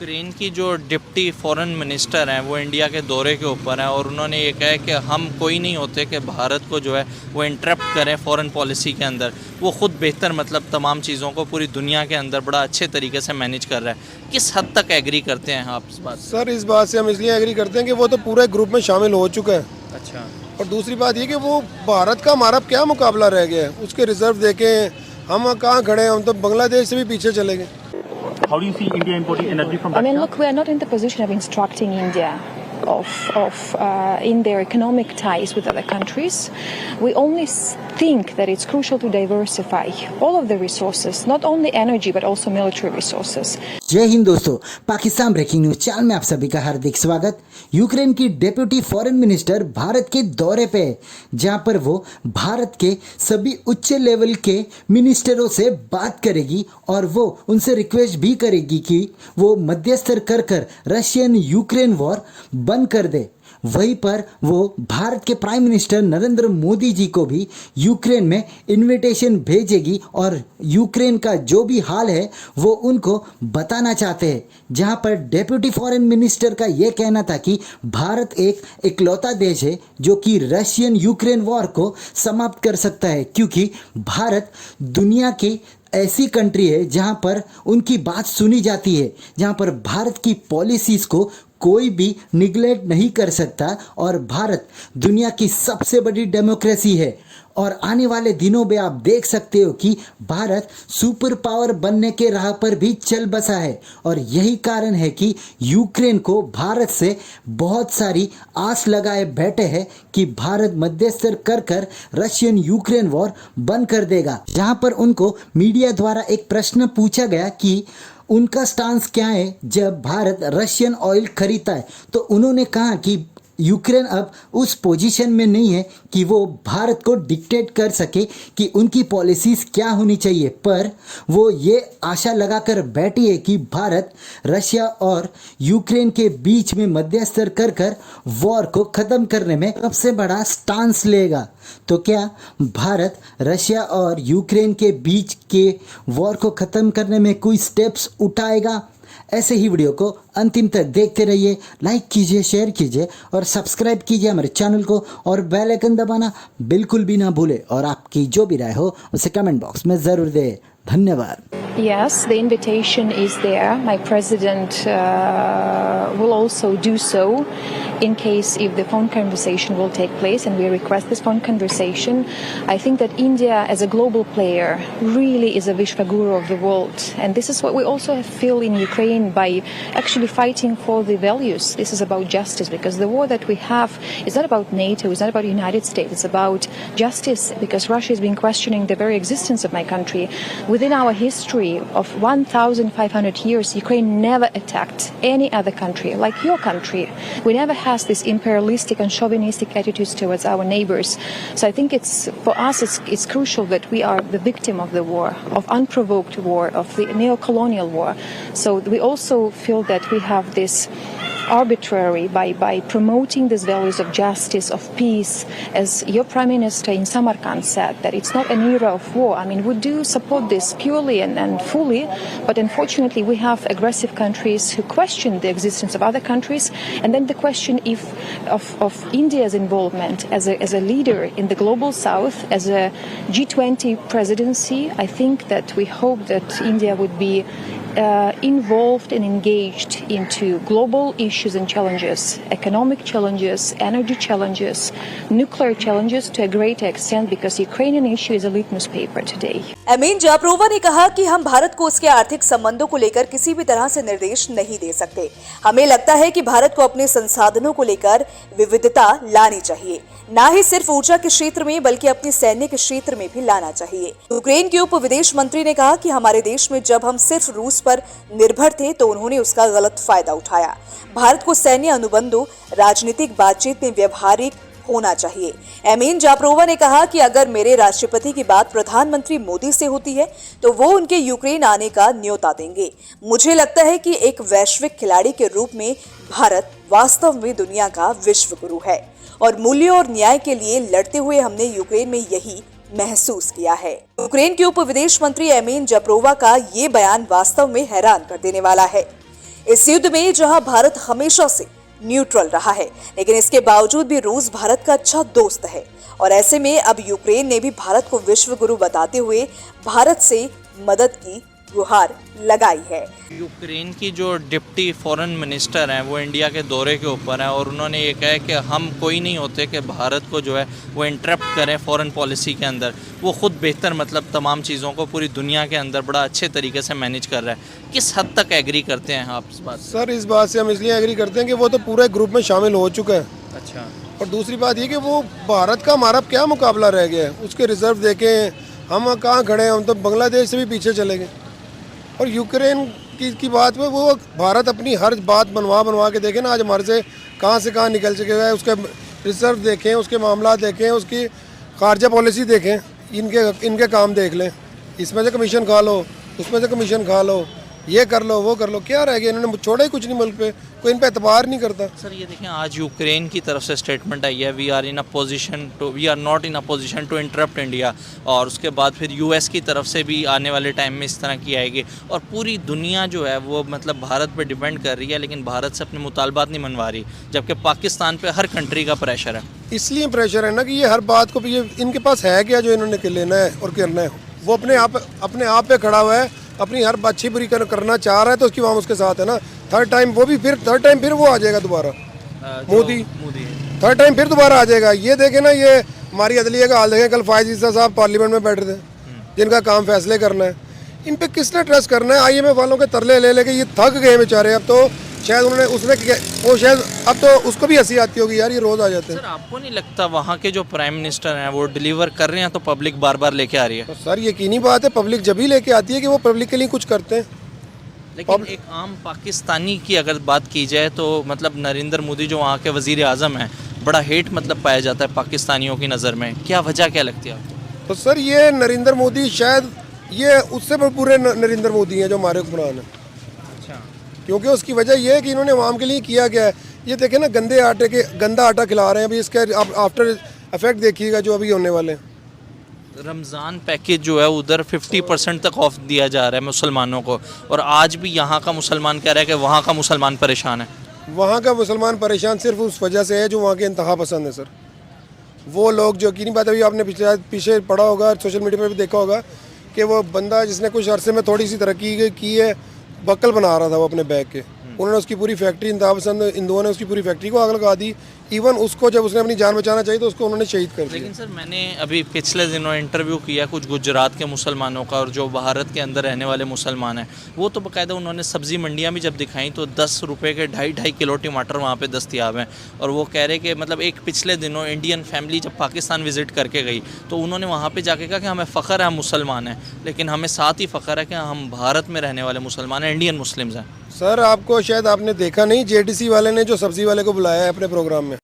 Ukraine की जो deputy foreign minister हैं वो इंडिया के दौरे के ऊपर हैं और उन्होंने ये कहा है कि हम कोई नहीं होते कि भारत को जो है वो इंटरप्ट करें फॉरेन पॉलिसी के अंदर। वो ख़ुद बेहतर मतलब तमाम चीज़ों को पूरी दुनिया के अंदर बड़ा अच्छे तरीके से मैनेज कर रहा है। किस हद तक एग्री करते हैं आप इस बात से? सर इस बात से हम इसलिए एग्री करते हैं कि वो तो पूरे ग्रुप में शामिल हो चुका है। अच्छा। और दूसरी बात ये कि वो भारत का हमारा क्या मुकाबला रह गया है, उसके रिजर्व देखें हम कहाँ खड़े हैं, हम तो बांग्लादेश से भी पीछे चले गए। How do you see India importing energy from Russia? I mean, look, we are not in the position of instructing India in their economic ties with other countries. We only think that it's crucial to diversify all of the resources, not only energy but also military resources. जय हिंद दोस्तों, Pakistan breaking news channel में आप सभी का हार्दिक स्वागत। Ukraine की deputy foreign minister Bharat के दौरे पे है, जहां पर वो भारत के सभी उच्च लेवल के मिनिस्टरों से बात करेगी और वो उनसे रिक्वेस्ट भी करेगी कि वो मध्यस्थर कर रशियन यूक्रेन वॉर बंद कर दे। वहीं पर वो भारत के प्राइम मिनिस्टर नरेंद्र मोदी जी को भी यूक्रेन में इनविटेशन भेजेगी और यूक्रेन का जो भी हाल है वो उनको बताना चाहते हैं। जहां पर डेप्यूटी फॉरेन मिनिस्टर का ये कहना था कि भारत एक इकलौता देश है जो कि रशियन यूक्रेन वॉर को समाप्त कर सकता है, क्योंकि भारत दुनिया की ऐसी कंट्री है जहां पर उनकी बात सुनी जाती है, जहां पर भारत की पॉलिसीज़ को कोई भी निगलेक्ट नहीं कर सकता और भारत दुनिया की सबसे बड़ी डेमोक्रेसी है। और आने वाले दिनों में आप देख सकते हो कि भारत सुपर पावर बनने के राह पर भी चल बसा है और यही कारण है कि यूक्रेन को भारत से बहुत सारी आस लगाए बैठे हैं कि भारत मध्यस्थर कर रशियन यूक्रेन वॉर बंद कर देगा। जहां पर उनको मीडिया द्वारा एक प्रश्न पूछा गया कि उनका स्टांस क्या है जब भारत रशियन ऑयल खरीदता है, तो उन्होंने कहा कि यूक्रेन अब उस पोजीशन में नहीं है कि वो भारत को डिक्टेट कर सके कि उनकी पॉलिसीज़ क्या होनी चाहिए, पर वो ये आशा लगाकर बैठी है कि भारत रशिया और यूक्रेन के बीच में मध्यस्थर कर वॉर को ख़त्म करने में सबसे बड़ा स्टांस लेगा। तो क्या भारत रशिया और यूक्रेन के बीच के वॉर को ख़त्म करने में कोई स्टेप्स उठाएगा? ऐसे ही वीडियो को अंतिम तक देखते रहिए, लाइक कीजिए, शेयर कीजिए और सब्सक्राइब कीजिए हमारे चैनल को और बेल आइकन दबाना बिल्कुल भी ना भूले और आपकी जो भी राय हो उसे कमेंट बॉक्स में ज़रूर दें। धन्यवाद। Yes, the invitation is there. My president will also do so in case if the phone conversation will take place, and we request this phone conversation. I think that India as a global player really is a Vishwaguru of the world, and this is what we also feel in Ukraine by actually fighting for the values. This is about justice, because the war that we have is not about NATO, it's not about the United States, it's about justice, because Russia has been questioning the very existence of my country. Within our history of 1,500 years, Ukraine never attacked any other country like your country. We never has this imperialistic and chauvinistic attitudes towards our neighbors. So I think for us it's crucial that we are the victim of the war, of unprovoked war, of the neo-colonial war. So we also feel that we have this arbitrary by promoting these values of justice, of peace, as your Prime Minister in Samarkand said, that it's not an era of war. I mean, we do support this purely and fully, but unfortunately we have aggressive countries who question the existence of other countries, and then the question of India's involvement as a leader in the global south, as a G20 presidency. I think that we hope that India would be involved and engaged into global issues and challenges, economic challenges, energy challenges, nuclear challenges to a great extent, because the Ukrainian issue is a litmus paper today. Emine Dzhaparova ने कहा कि हम भारत को उसके आर्थिक संबंधों को लेकर किसी भी तरह से निर्देश नहीं दे सकते। हमें लगता है कि भारत को अपने संसाधनों को लेकर विविधता लानी चाहिए, ना ही सिर्फ ऊर्जा के क्षेत्र में बल्कि अपने सैन्य के क्षेत्र में भी लाना चाहिए। यूक्रेन के उप विदेश मंत्री ने कहा कि हमारे देश में जब हम सिर्फ रूस पर निर्भर थे तो उन्होंने उसका गलत फायदा उठाया। भारत को सैन्य अनुबंधों, राजनीतिक बातचीत में व्यवहारिक होना चाहिए। एमीन जापरोवा ने कहा कि अगर मेरे राष्ट्रपति की बात प्रधानमंत्री मोदी से होती है तो वो उनके यूक्रेन आने का न्योता देंगे। मुझे लगता है कि एक वैश्विक खिलाड़ी के रूप में भारत वास्तव में दुनिया का विश्व गुरु है और मूल्यों और न्याय के लिए लड़ते हुए हमने यूक्रेन में यही महसूस किया है। यूक्रेन के उप विदेश मंत्री एमीन जापरोवा का ये बयान वास्तव में हैरान कर देने वाला है। इस युद्ध में जहां भारत हमेशा से न्यूट्रल रहा है, लेकिन इसके बावजूद भी रूस भारत का अच्छा दोस्त है और ऐसे में अब यूक्रेन ने भी भारत को विश्व गुरु बताते हुए भारत से मदद की गुहार लगाई है। यूक्रेन की जो डिप्टी फॉरेन मिनिस्टर हैं वो इंडिया के दौरे के ऊपर हैं और उन्होंने ये कहा है कि हम कोई नहीं होते कि भारत को जो है वो इंटरप्ट करें फॉरेन पॉलिसी के अंदर। वो खुद बेहतर मतलब तमाम चीज़ों को पूरी दुनिया के अंदर बड़ा अच्छे तरीके से मैनेज कर रहा है। किस हद तक एग्री करते हैं आप इस बात से? सर इस बात से हम इसलिए एग्री करते हैं कि वो तो पूरे ग्रुप में शामिल हो चुका है। अच्छा। और दूसरी बात ये कि वो भारत का हमारा क्या मुकाबला रह गया है, उसके रिजर्व देखें हम कहाँ खड़े हैं, हम तो बांग्लादेश से भी पीछे चले गए। और यूक्रेन की बात में वो भारत अपनी हर बात बनवा के देखें ना, आज हमारे से कहाँ निकल चुके हैं, उसके रिजर्व देखें, उसके मामला देखें, उसकी खारजा पॉलिसी देखें, इनके काम देख लें। इसमें से कमीशन खा लो, उसमें से कमीशन खा लो, ये कर लो वो कर लो, क्या रह गया? इन्होंने छोड़ा ही कुछ नहीं मुल्क पे, कोई इन पे एतबार नहीं करता। सर ये देखें आज यूक्रेन की तरफ से स्टेटमेंट आई है we are not in a position to interrupt India, और उसके बाद फिर यूएस की तरफ से भी आने वाले टाइम में इस तरह की आएगी और पूरी दुनिया जो है वो मतलब भारत पे डिपेंड कर रही है, लेकिन भारत से अपने मुतालबात नहीं मनवा रही, जबकि पाकिस्तान पे हर कंट्री का प्रेशर है। इसलिए प्रेशर है ना कि ये हर बात को ये इनके पास है क्या जो इन्होंने लेना है और करना है। वो अपने आप पे खड़ा हुआ है, अपनी हर अच्छी बुरी करना चाह रहा है, तो उसकी वहाँ उसके साथ है ना। थर्ड टाइम फिर वो आ जाएगा दोबारा, मोदी थर्ड टाइम फिर दोबारा आ जाएगा। ये देखे ना, ये हमारी अदलिया का हाल देखें। कल फायज ईसा साहब पार्लियामेंट में बैठे थे, जिनका काम फैसले करना है। इन पे किसने ट्रस्ट करना है? IMF वालों के तरले ले लेके ये थक गए बेचारे। अब तो शायद वो शायद अब तो उसको भी हंसी आती होगी, यार ये रोज आ जाते हैं। सर आपको नहीं लगता वहाँ के जो प्राइम मिनिस्टर हैं वो डिलीवर कर रहे हैं तो पब्लिक बार बार लेके आ रही है? तो सर यकीनी बात है, पब्लिक जब ही लेके आती है कि वो पब्लिक के लिए कुछ करते हैं। लेकिन एक आम पाकिस्तानी की अगर बात की जाए तो मतलब नरेंद्र मोदी जो वहाँ के वज़ीर आज़म हैं, बड़ा हेट मतलब पाया जाता है पाकिस्तानियों की नज़र में। क्या वजह क्या लगती है आपको? तो सर ये नरेंद्र मोदी शायद ये उससे पूरे नरेंद्र मोदी हैं जो हमारे हुक्मरान हैं। अच्छा। क्योंकि उसकी वजह ये है कि इन्होंने आवाम के लिए किया गया है। ये देखें ना, गंदा आटा खिला रहे हैं। अभी इसके आफ्टर इफेक्ट देखिएगा जो अभी होने वाले हैं। रमज़ान पैकेज जो है उधर 50% तक ऑफ दिया जा रहा है मुसलमानों को, और आज भी यहाँ का मुसलमान कह रहा है कि वहाँ का मुसलमान परेशान है। वहाँ का मुसलमान परेशान सिर्फ उस वजह से है जो वहाँ के इंतहा पसंद है। सर वो लोग जो की नहीं बात, अभी आपने पीछे पढ़ा होगा, सोशल मीडिया पर भी देखा होगा कि वो बंदा जिसने कुछ अरसे में थोड़ी सी तरक्की की है, बक्कल बना रहा था वो अपने बैग के। उन्होंने उसकी पूरी फैक्ट्री, इंतहा पसंद हिंदुओं ने उसकी पूरी फैक्ट्री को आग लगा दी। इवन उसको जब उसने अपनी जान बचाना चाहिए तो उसको उन्होंने शहीद कर दिया। लेकिन सर मैंने अभी पिछले दिनों इंटरव्यू किया कुछ गुजरात के मुसलमानों का, और जो भारत के अंदर रहने वाले मुसलमान हैं वो तो बाकायदा उन्होंने सब्ज़ी मंडियाँ भी जब दिखाई तो 10 रुपये के 2.5 किलो टमाटर वहाँ पे दस्तियाब हैं। और वो कह रहे कि मतलब एक पिछले दिनों इंडियन फैमिली जब पाकिस्तान विज़िट करके गई तो उन्होंने वहाँ पर जाके कहा कि हमें फ़ख्र है हम मुसलमान हैं, लेकिन हमें साथ ही फ़ख्र है कि हम भारत में रहने वाले मुसलमान हैं, इंडियन मुस्लिम्स हैं। सर आपको शायद आपने देखा नहीं, JDC वाले ने जो सब्जी वाले को बुलाया है अपने प्रोग्राम में,